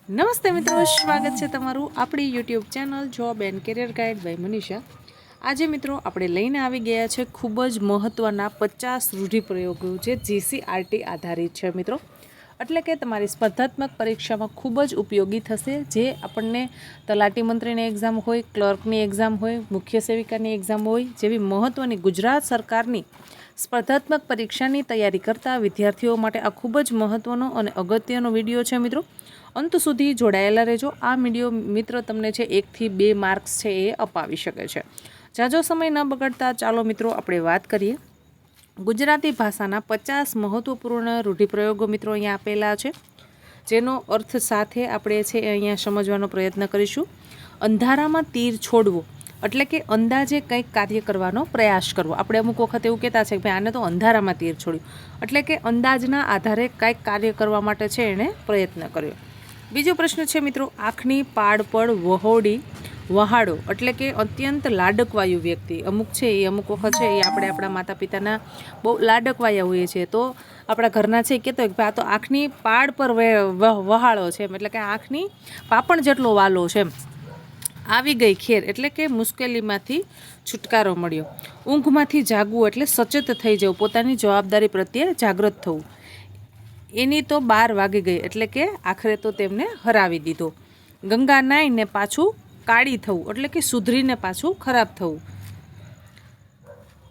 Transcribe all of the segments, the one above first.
નમસ્તે મિત્રો, સ્વાગત છે તમારું આપણી YouTube channel job and career guide by Manisha. આજે મિત્રો આપણે લઈને આવી ગયા છે ખૂબ જ મહત્ત્વના 50 રૂઢિપ્રયોગો જે જીસીઆરટી આધારિત છે મિત્રો। એટલે કે તમારી સ્પર્ધાત્મક પરીક્ષામાં ખૂબ જ ઉપયોગી થશે। જે આપણને તલાટી મંત્રીની એક્ઝામ હોય, ક્લર્કની એક્ઝામ હોય, મુખ્ય સેવિકાની એક્ઝામ હોય જેવી મહત્ત્વની ગુજરાત સરકારની સ્પર્ધાત્મક પરીક્ષાની તૈયારી કરતા વિદ્યાર્થીઓ માટે આ ખૂબ જ મહત્ત્વનો અને અગત્યનો વિડીયો છે મિત્રો। અંત સુધી જોડાયેલા રહેજો। આ વિડીયો મિત્રો તમને છે 1 થી 2 માર્ક્સ છે એ અપાવી શકે છે। જાજો સમય ન બગાડતા ચાલો મિત્રો આપણે વાત કરીએ ગુજરાતી ભાષાના 50 મહત્વપૂર્ણ રૂઢિપ્રયોગો મિત્રો અહીંયા આપેલા છે, જેનો અર્થ સાથે આપણે છે અહીંયા સમજવાનો પ્રયત્ન કરીશું। અંધારામાં તીર છોડવો એટલે કે અંદાજે કંઈક કાર્ય કરવાનો પ્રયાસ કરવો। આપણે અમુક વખત એવું કહેતા છે કે ભાઈ આને તો અંધારામાં તીર છોડ્યું, એટલે કે અંદાજના આધારે કંઈક કાર્ય કરવા માટે છે એણે પ્રયત્ન કર્યો। બીજો પ્રશ્ન છે મિત્રો, આંખની પાડ પર વહાડો એટલે કે અત્યંત લાડકવાયું વ્યક્તિ અમુક છે એ અમુક વખત છે એ આપણે આપણા માતા પિતાના બહુ લાડકવાયા હોઈએ છીએ, તો આપણા ઘરના છે એ કહેતો હોય કે ભાઈ આ તો આંખની પાડ પર વહાળો છે, એટલે કે આંખની પાપણ જેટલો વાલો છે એમ। આવી ગઈ ખેર એટલે કે મુશ્કેલીમાંથી છુટકારો મળ્યો। ઊંઘમાંથી જાગવું એટલે સચેત થઈ જવું, પોતાની જવાબદારી પ્રત્યે જાગૃત થવું। એની તો 12 વાગી ગઈ એટલે કે આખરે તો તેમને હરાવી દીધો। ગંગા નાઈને પાછું કાળી થવું એટલે કે સુધરીને પાછું ખરાબ થવું।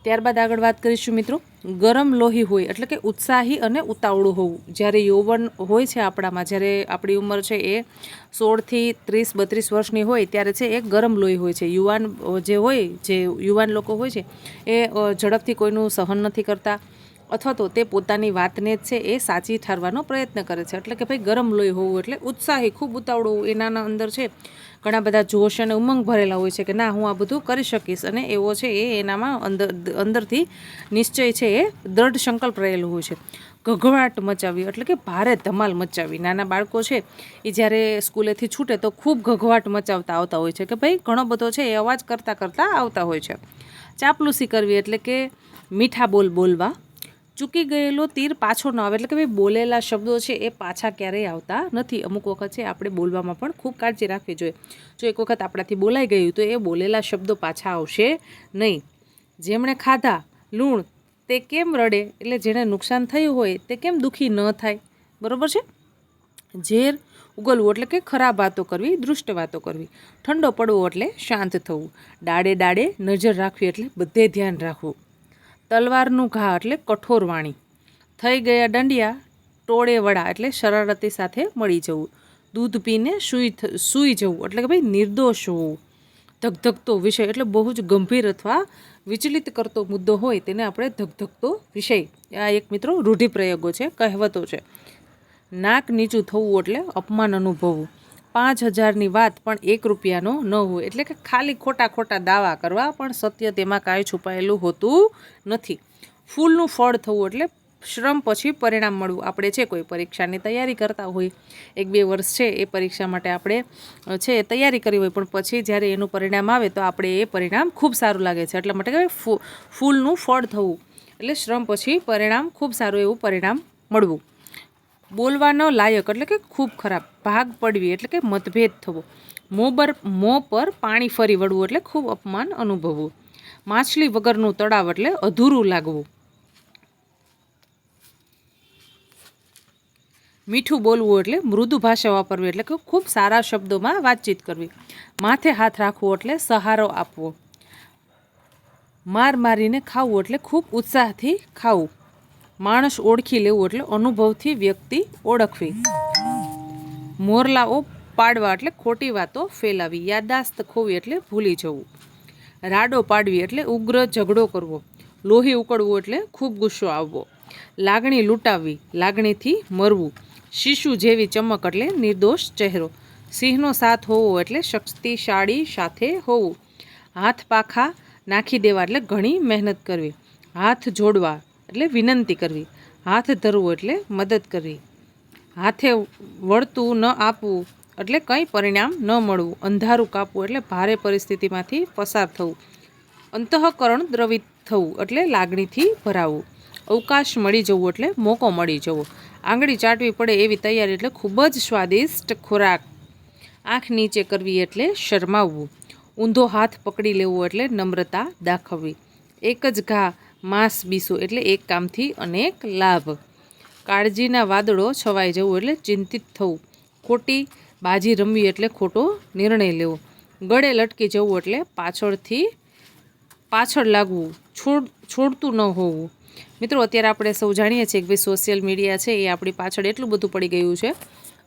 ત્યારબાદ આગળ વાત કરીશું મિત્રો, ગરમ લોહી હોય એટલે કે ઉત્સાહી અને ઉતાવળું હોવું। જ્યારે યૌવન હોય છે આપણામાં, જ્યારે આપણી ઉંમર છે એ 16 થી 30-32 વર્ષની હોય ત્યારે છે એ ગરમ લોહી હોય છે। યુવાન જે યુવાન લોકો હોય છે એ ઝડપથી કોઈનું સહન નથી કરતા, અથવા તો તે પોતાની વાતને જ છે એ સાચી ઠારવાનો પ્રયત્ન કરે છે। એટલે કે ભાઈ ગરમ લોહી હોવું એટલે ઉત્સાહી, ખૂબ ઉતાવળું, એનાના અંદર છે ઘણા બધા જોશ અને ઉમંગ ભરેલા હોય છે કે ના હું આ બધું કરી શકીશ, અને એવો છે એ એનામાં અંદરથી નિશ્ચય છે એ દ્રઢ સંકલ્પ રહેલો હોય છે। ઘઘવાટ મચાવી એટલે કે ભારે ધમાલ મચાવી। નાના બાળકો છે એ જ્યારે સ્કૂલેથી છૂટે તો ખૂબ ઘઘવાટ મચાવતા આવતા હોય છે કે ભાઈ ઘણો બધો છે એ અવાજ કરતાં આવતા હોય છે। ચાપલુસી કરવી એટલે કે મીઠા બોલ બોલવા। ચૂકી ગયેલો તીર પાછો ન આવે એટલે કે ભાઈ બોલેલા શબ્દો છે એ પાછા ક્યારેય આવતા નથી। અમુક વખત છે આપણે બોલવામાં પણ ખૂબ કાળજી રાખવી જોઈએ। જો એક વખત આપણાથી બોલાઈ ગયું તો એ બોલેલા શબ્દો પાછા આવશે નહીં। જેમણે ખાધા લૂણ તે કેમ રડે એટલે જેને નુકસાન થયું હોય તે કેમ દુઃખી ન થાય, બરાબર છે। ઝેર ઉગલવું એટલે કે ખરાબ વાતો કરવી, દુષ્ટ વાતો કરવી। ઠંડો પડવો એટલે શાંત થવું। ડાળે ડાળે નજર રાખવી એટલે બધે ધ્યાન રાખવું। તલવારનું ઘા એટલે કઠોર વાણી। થઈ ગયા દંડિયા ટોળે વડા એટલે શરારતી સાથે મળી જવું। દૂધ પીને સૂઈ જવું એટલે કે ભાઈ નિર્દોષ હોવું। ધગધગતો વિષય એટલે બહુ જ ગંભીર અથવા વિચલિત કરતો મુદ્દો હોય તેને આપણે ધગધગતો વિષય, આ એક મિત્રો રૂઢિપ્રયોગો છે, કહેવતો છે। નાક નીચું થવું એટલે અપમાન અનુભવવું। 5000ની વાત પણ 1 રૂપિયાનો ન હોય એટલે કે ખાલી ખોટા દાવા કરવા પણ સત્ય તેમાં કાંઈ છુપાયેલું હોતું નથી। ફૂલનું ફળ થવું એટલે શ્રમ પછી પરિણામ મળવું। આપણે છે કોઈ પરીક્ષાની તૈયારી કરતા હોય, 1-2 વર્ષ છે એ પરીક્ષા માટે આપણે છે તૈયારી કરી હોય, પણ પછી જ્યારે એનું પરિણામ આવે તો આપણે એ પરિણામ ખૂબ સારું લાગે છે, એટલા માટે કે ફૂલનું ફળ થવું એટલે શ્રમ પછી પરિણામ ખૂબ સારું એવું પરિણામ મળવું। બોલવાનો લાયક એટલે કે ખૂબ ખરાબ। ભાગ પડવી એટલે કે મતભેદ થવો। મોં પર પાણી ફરી વળવું એટલે ખૂબ અપમાન અનુભવવું। માછલી વગરનું તળાવ એટલે અધૂરું લાગવું। મીઠું બોલવું એટલે મૃદુ ભાષા વાપરવી એટલે કે ખૂબ સારા શબ્દોમાં વાતચીત કરવી। માથે હાથ રાખવો એટલે સહારો આપવો। મારીને ખાવું એટલે ખૂબ ઉત્સાહથી ખાવું। માણસ ઓળખી લેવું એટલે અનુભવથી વ્યક્તિ ઓળખવી। મોરલાઓ પાડવા એટલે ખોટી વાતો ફેલાવી। યાદદાસ્ત ખોવી એટલે ભૂલી જવું। રાડો પાડવી એટલે ઉગ્ર ઝઘડો કરવો। લોહી ઉકળવું એટલે ખૂબ ગુસ્સો આવવો। લાગણી લૂંટાવવી, લાગણીથી મરવું। શિશુ જેવી ચમક એટલે નિર્દોષ ચહેરો। સિંહનો સાથ હોવો એટલે શક્તિશાળી સાથે હોવું। હાથ પાખા નાખી દેવા એટલે ઘણી મહેનત કરવી। હાથ જોડવા એટલે વિનંતી કરવી। હાથ ધરવું એટલે મદદ કરવી। હાથે વળતું ન આપવું એટલે કંઈ પરિણામ ન મળવું। અંધારું કાપવું એટલે ભારે પરિસ્થિતિમાંથી પસાર થવું। અંતઃકરણ દ્રવિત થવું એટલે લાગણીથી ભરાવું। અવકાશ મળી જવું એટલે મોકો મળી જવો। આંગળી ચાટવી પડે એવી તૈયારી એટલે ખૂબ જ સ્વાદિષ્ટ ખોરાક. આંખ નીચે કરવી એટલે શરમાવવું. ઊંધો હાથ પકડી લેવો એટલે નમ્રતા દાખવવી. એક જ ઘા માંસ બીસું એટલે એક કામથી અનેક લાભ. કાળજીના વાદળો છવાઈ જવું એટલે ચિંતિત થવું. ખોટી બાજી રમવી એટલે ખોટો નિર્ણય લેવો. ગળે લટકી જવું એટલે પાછળ લાગવું, છોડતું ન હોવું. મિત્રો, અત્યારે આપણે સૌ જાણીએ છીએ કે ભાઈ સોશિયલ મીડિયા છે એ આપણી પાછળ એટલું બધું પડી ગયું છે.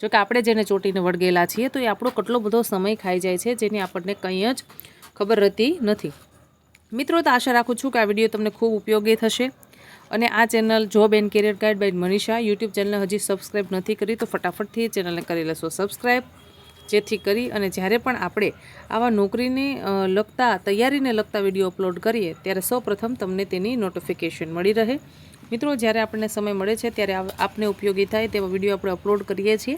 જો કે આપણે જેને ચોટીને વળગેલા છીએ તો એ આપણો કેટલો બધો સમય ખાઈ જાય છે જેની આપણને કંઈ જ ખબર રહેતી નથી. મિત્રો, તો આશા રાખું છું કે આ વિડીયો તમને ખૂબ ઉપયોગી થશે. અને આ channel job and career guide by Manisha YouTube channel હજી સબસ્ક્રાઈબ નથી કરી તો ફટાફટથી ચેનલને કરી લેશો સબસ્ક્રાઈબ, જેથી કરી અને જ્યારે પણ આપણે આવા નોકરીને તૈયારીને લગતા વિડીયો અપલોડ કરીએ ત્યારે સૌપ્રથમ તમને તેની નોટિફિકેશન મળી રહે. મિત્રો, જ્યારે આપણને સમય મળે છે ત્યારે આપને ઉપયોગી થાય તેવા વિડીયો આપણે અપલોડ કરીએ છીએ.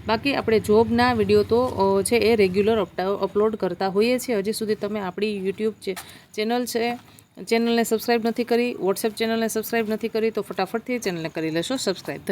બાકી આપણે જોબના વિડીયો તો છે એ રેગ્યુલર અપલોડ કરતા હોઈએ છીએ. હજી સુધી તમે આપણી યુટ્યુબ ચેનલને સબસ્ક્રાઈબ નથી કરી, વોટ્સએપ ચેનલને સબસ્ક્રાઈબ નથી કરી તો ફટાફટથી ચેનલને કરી લેશો સબસ્ક્રાઈબ.